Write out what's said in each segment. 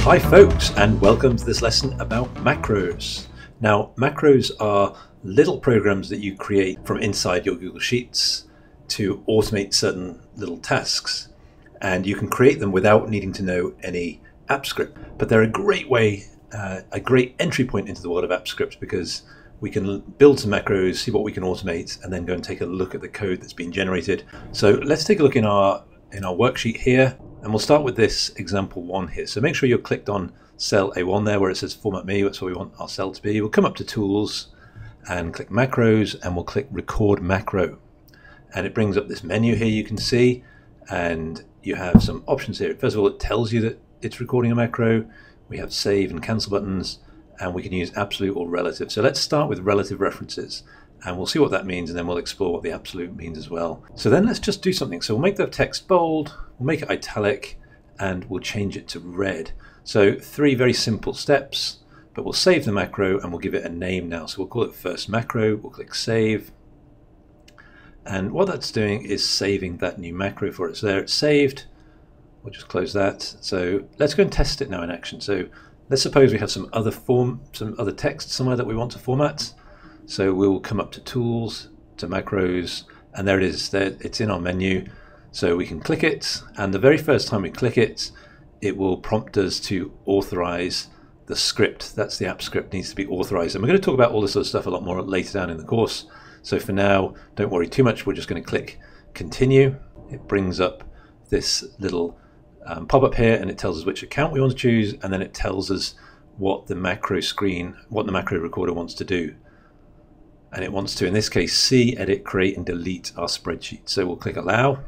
Hi folks, and welcome to this lesson about macros. Now, macros are little programs that you create from inside your Google Sheets to automate certain little tasks. And you can create them without needing to know any AppScript. But they're a great way, a great entry point into the world of AppScript, because we can build some macros, see what we can automate, and then go and take a look at the code that's been generated. So let's take a look in our worksheet here. And we'll start with this example one here. So make sure you're clicked on cell A1 there where it says Format Me. That's where we want our cell to be. We'll come up to Tools and click Macros, and we'll click Record Macro. And it brings up this menu here you can see, and you have some options here. First of all, it tells you that it's recording a macro. We have save and cancel buttons, and we can use absolute or relative. So let's start with relative references, and we'll see what that means, and then we'll explore what the absolute means as well. So then let's just do something. So we'll make the text bold, we'll make it italic, and we'll change it to red. So 3 very simple steps, but we'll save the macro and we'll give it a name now. So we'll call it first macro, we'll click save. And what that's doing is saving that new macro for us. There it's saved. We'll just close that. So let's go and test it now in action. So let's suppose we have some other text somewhere that we want to format. So we'll come up to Tools, to Macros, and there it is. There, it's in our menu. So we can click it, and the very first time we click it, it will prompt us to authorize the script. That's the app script needs to be authorized. And we're going to talk about all this other stuff a lot more later down in the course. So for now, don't worry too much. We're just going to click Continue. It brings up this little pop-up here, and it tells us which account we want to choose, and then it tells us what the macro recorder wants to do. And it wants to, in this case, see, edit, create, and delete our spreadsheet. So we'll click Allow,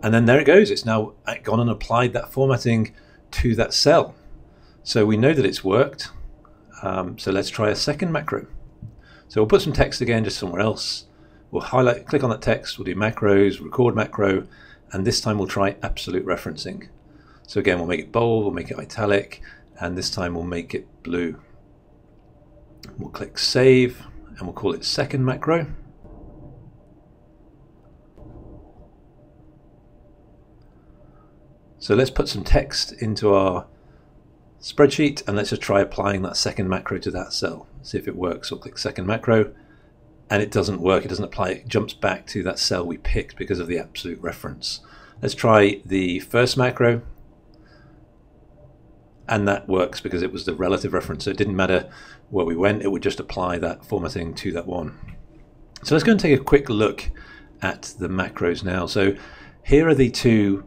and then there it goes. It's now gone and applied that formatting to that cell. So we know that it's worked. So let's try a second macro. So we'll put some text again, just somewhere else. We'll highlight, click on that text, we'll do macros, record macro, and this time we'll try absolute referencing. So again, we'll make it bold, we'll make it italic, and this time we'll make it blue. We'll click Save, and we'll call it second macro. So let's put some text into our spreadsheet, and let's just try applying that second macro to that cell. See if it works. We'll click second macro, and it doesn't work. It doesn't apply. It jumps back to that cell we picked because of the absolute reference. Let's try the first macro, and that works because it was the relative reference. So it didn't matter where we went. It would just apply that formatting to that one. So let's go and take a quick look at the macros now. So here are the 2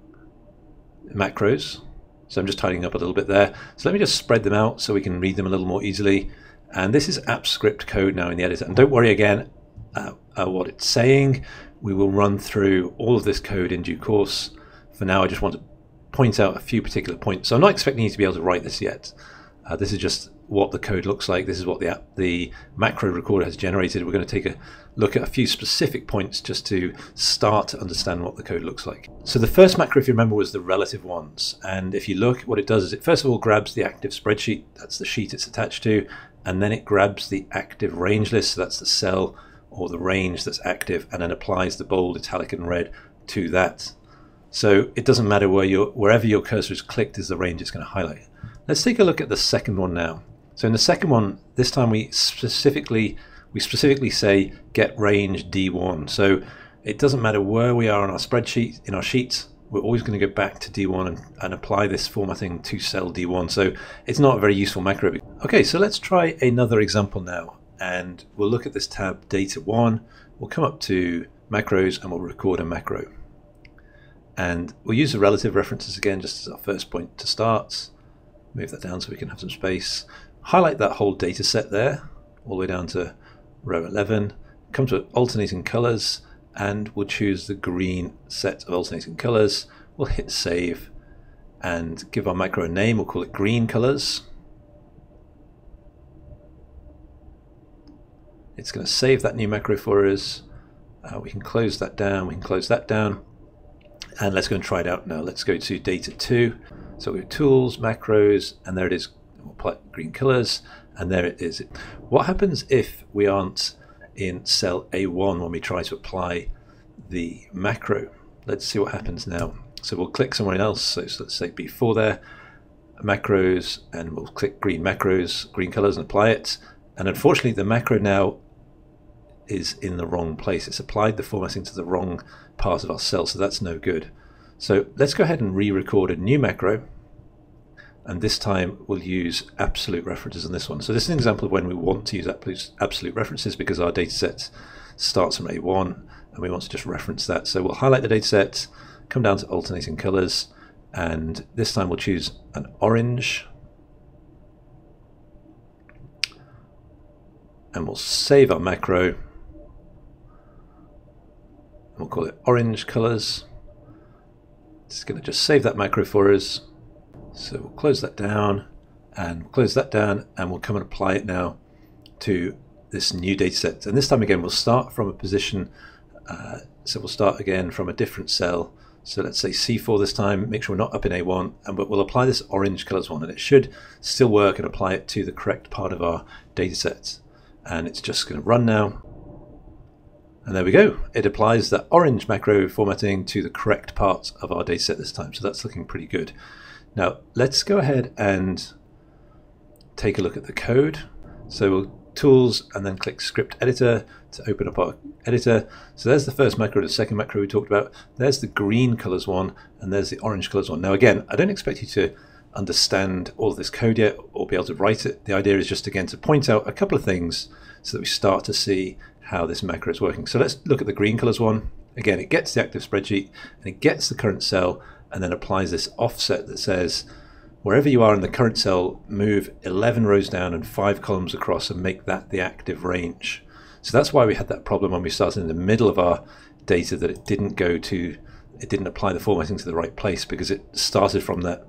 macros. So I'm just tidying up a little bit there. So let me just spread them out so we can read them a little more easily. And this is AppScript code now in the editor. And don't worry again what it's saying. We will run through all of this code in due course. For now, I just want to point out a few particular points. So I'm not expecting you to be able to write this yet. This is just what the code looks like. This is what the macro recorder has generated. We're going to take a look at a few specific points just to start to understand what the code looks like. So the first macro, if you remember, was the relative ones. And if you look, what it does is it first of all grabs the active spreadsheet. That's the sheet it's attached to. And then it grabs the active range list. So that's the cell or the range that's active, and then applies the bold, italic, and red to that. So it doesn't matter wherever your cursor is clicked is the range it's going to highlight. Let's take a look at the second one now. So in the second one, this time we specifically say get range D1. So it doesn't matter where we are on our spreadsheet, in our sheets, we're always going to go back to D1 and apply this formatting to cell D1. So it's not a very useful macro. Okay, so let's try another example now, and we'll look at this tab Data 1. We'll come up to Macros and we'll record a macro. And we'll use the relative references again just as our first point to start. Move that down so we can have some space. Highlight that whole data set there, all the way down to row 11. Come to alternating colors, and we'll choose the green set of alternating colors. We'll hit save and give our macro a name. We'll call it green colors. It's going to save that new macro for us. We can close that down. We can close that down. And let's go and try it out now. Let's go to Data 2. So we go Tools, Macros, and there it is. We'll apply green colors, and there it is. What happens if we aren't in cell A1 when we try to apply the macro? Let's see what happens now. So we'll click somewhere else. So let's say B4 there, macros, and we'll click green macros, green colors, and apply it. And unfortunately, the macro now is in the wrong place. It's applied the formatting to the wrong part of our cell, so that's no good. So let's go ahead and re-record a new macro, and this time we'll use absolute references on this one. So this is an example of when we want to use absolute references because our data set starts from A1 and we want to just reference that. So we'll highlight the data set, come down to alternating colors, and this time we'll choose an orange, and we'll save our macro. We'll call it orange colors. It's going to just save that macro for us. So we'll close that down and close that down, and we'll come and apply it now to this new data set. And this time again, we'll start from a position. So we'll start again from a different cell. So let's say C4 this time, make sure we're not up in A1, but we'll apply this orange colors one, and it should still work and apply it to the correct part of our data set. And it's just going to run now. And there we go. It applies that orange macro formatting to the correct part of our data set this time. So that's looking pretty good. Now let's go ahead and take a look at the code. So we'll tools and then click script editor to open up our editor. So there's the first macro, the second macro we talked about. There's the green colors one, and there's the orange colors one. Now again, I don't expect you to understand all of this code yet or be able to write it. The idea is just again to point out a couple of things so that we start to see how this macro is working. So let's look at the green colors one. Again, it gets the active spreadsheet and it gets the current cell and then applies this offset that says wherever you are in the current cell, move 11 rows down and 5 columns across and make that the active range. So that's why we had that problem when we started in the middle of our data, that it didn't apply the formatting to the right place because it started from that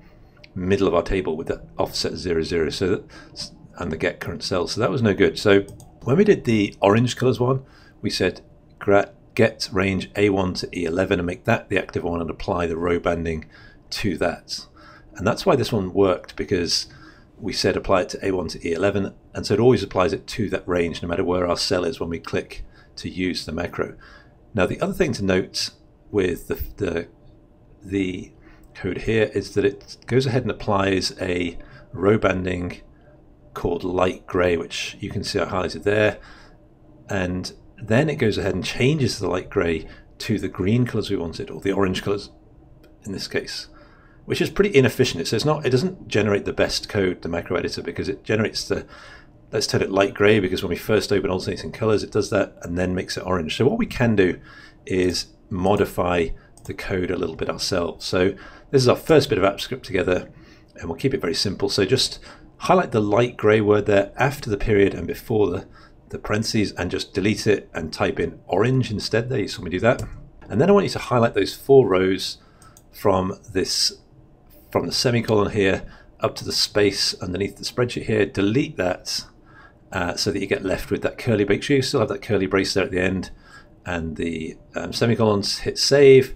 middle of our table with that offset 0, 0, and the get current cell. So that was no good. So when we did the orange colors one, we said get range A1 to E11 and make that the active one and apply the row banding to that. And that's why this one worked, because we said apply it to A1 to E11, and so it always applies it to that range no matter where our cell is when we click to use the macro. Now the other thing to note with the code here is that it goes ahead and applies a row banding called light gray, which you can see I highlighted there, and then it goes ahead and changes the light gray to the green colors we wanted, or the orange colors in this case, which is pretty inefficient. So it doesn't generate the best code, the macro editor, because it generates let's turn it light gray, because when we first open alternating colors it does that and then makes it orange. So what we can do is modify the code a little bit ourselves. So this is our first bit of AppScript together, and we'll keep it very simple. So just highlight the light gray word there after the period and before the parentheses, and just delete it and type in orange instead there. You saw me do that. And then I want you to highlight those 4 rows from the semicolon here up to the space underneath the spreadsheet here. Delete that so that you get left with that curly, make sure you still have that curly brace there at the end, and the semicolons. Hit save,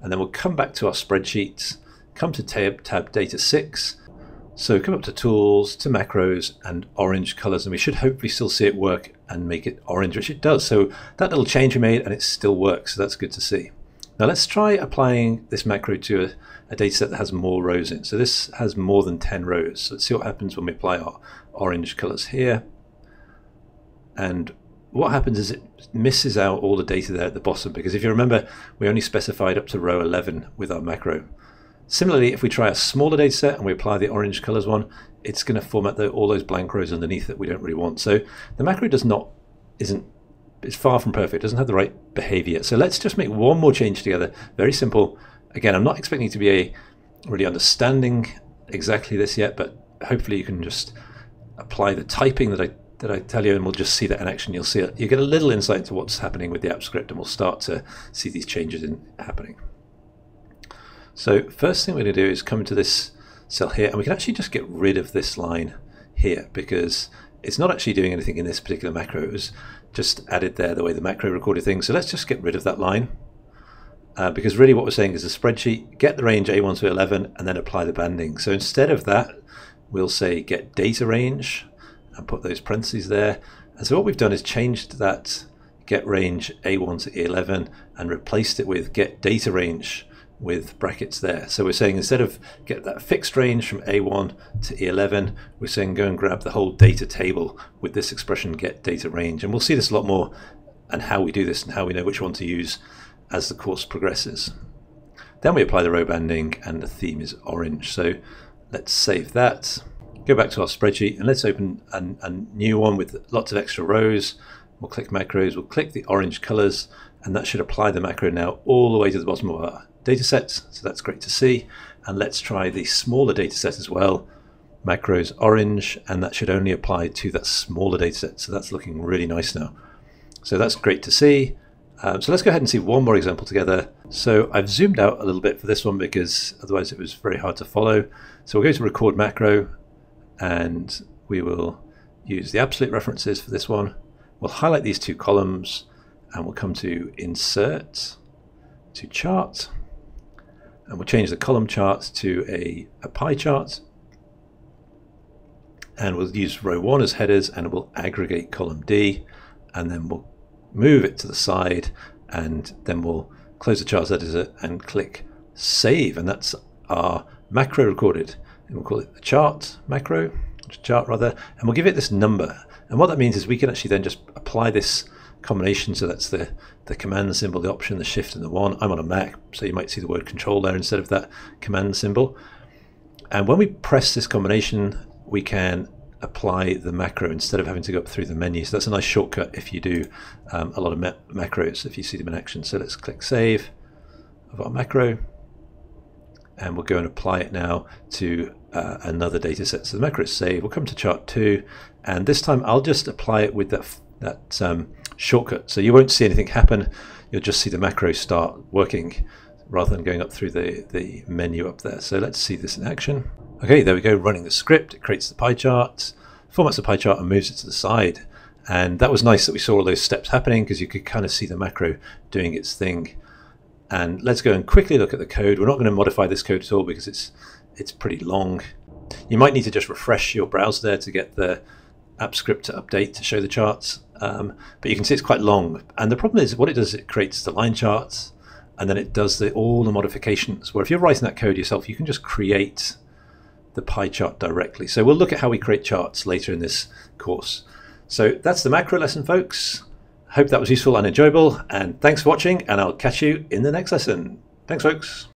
and then we'll come back to our spreadsheet, come to tab data 6. So come up to tools, to macros, and orange colors, and we should hopefully still see it work and make it orange, which it does. So that little change we made and it still works, so that's good to see. Now let's try applying this macro to a data set that has more rows in. So this has more than 10 rows. So let's see what happens when we apply our orange colors here. And what happens is it misses out all the data there at the bottom, because if you remember, we only specified up to row 11 with our macro. Similarly, if we try a smaller data set and we apply the orange colors one, it's going to format all those blank rows underneath that we don't really want. So the macro it's far from perfect, doesn't have the right behavior yet. So let's just make one more change together. Very simple. Again, I'm not expecting to be really understanding exactly this yet, but hopefully you can just apply the typing that I tell you, and we'll just see that in action. You'll see it. You get a little insight into what's happening with the AppScript, and we'll start to see these changes happening. So first thing we're going to do is come to this cell here, and we can actually just get rid of this line here, because it's not actually doing anything in this particular macro. It was just added there the way the macro recorded things. So let's just get rid of that line, because really what we're saying is the spreadsheet, get the range A1 to 11 and then apply the banding. So instead of that, we'll say get data range and put those parentheses there. And so what we've done is changed that get range A1 to E11 and replaced it with get data range with brackets there. So we're saying instead of get that fixed range from A1 to E11, we're saying go and grab the whole data table with this expression get data range. And we'll see this a lot more and how we do this and how we know which one to use as the course progresses. Then we apply the row banding and the theme is orange. So let's save that. Go back to our spreadsheet and let's open a new one with lots of extra rows. We'll click macros, we'll click the orange colors, and that should apply the macro now all the way to the bottom of our data set. So that's great to see. And let's try the smaller data set as well. Macros orange, and that should only apply to that smaller data set. So that's looking really nice now. So that's great to see. So let's go ahead and see one more example together. So I've zoomed out a little bit for this one because otherwise it was very hard to follow. So we'll go to record macro and we will use the absolute references for this one. We'll highlight these two columns and we'll come to insert to chart, and we'll change the column chart to a pie chart, and we'll use row 1 as headers, and we'll aggregate column D, and then we'll move it to the side, and then we'll close the charts editor and click save, and that's our macro recorded. And we'll call it the chart macro, and we'll give it this number. And what that means is we can actually then just apply this combination. So that's the command symbol, the option, the shift, and the 1. I'm on a Mac, so you might see the word control there instead of that command symbol. And when we press this combination, we can apply the macro instead of having to go up through the menu. So that's a nice shortcut if you do a lot of macros, if you see them in action. So let's click save of our macro, and we'll go and apply it now to another data set. So the macro is saved. We'll come to chart 2, and this time I'll just apply it with that shortcut. So you won't see anything happen. You'll just see the macro start working rather than going up through the menu up there. So let's see this in action. Okay, there we go, running the script. It creates the pie chart, formats the pie chart and moves it to the side. And that was nice that we saw all those steps happening because you could kind of see the macro doing its thing. And let's go and quickly look at the code. We're not going to modify this code at all because it's pretty long. You might need to just refresh your browser there to get the app script to update to show the charts. But you can see it's quite long. And the problem is what it does, it creates the line charts and then it does all the modifications. Where if you're writing that code yourself, you can just create the pie chart directly. So we'll look at how we create charts later in this course. So that's the macro lesson, folks. Hope that was useful and enjoyable, and thanks for watching, and I'll catch you in the next lesson. Thanks, folks.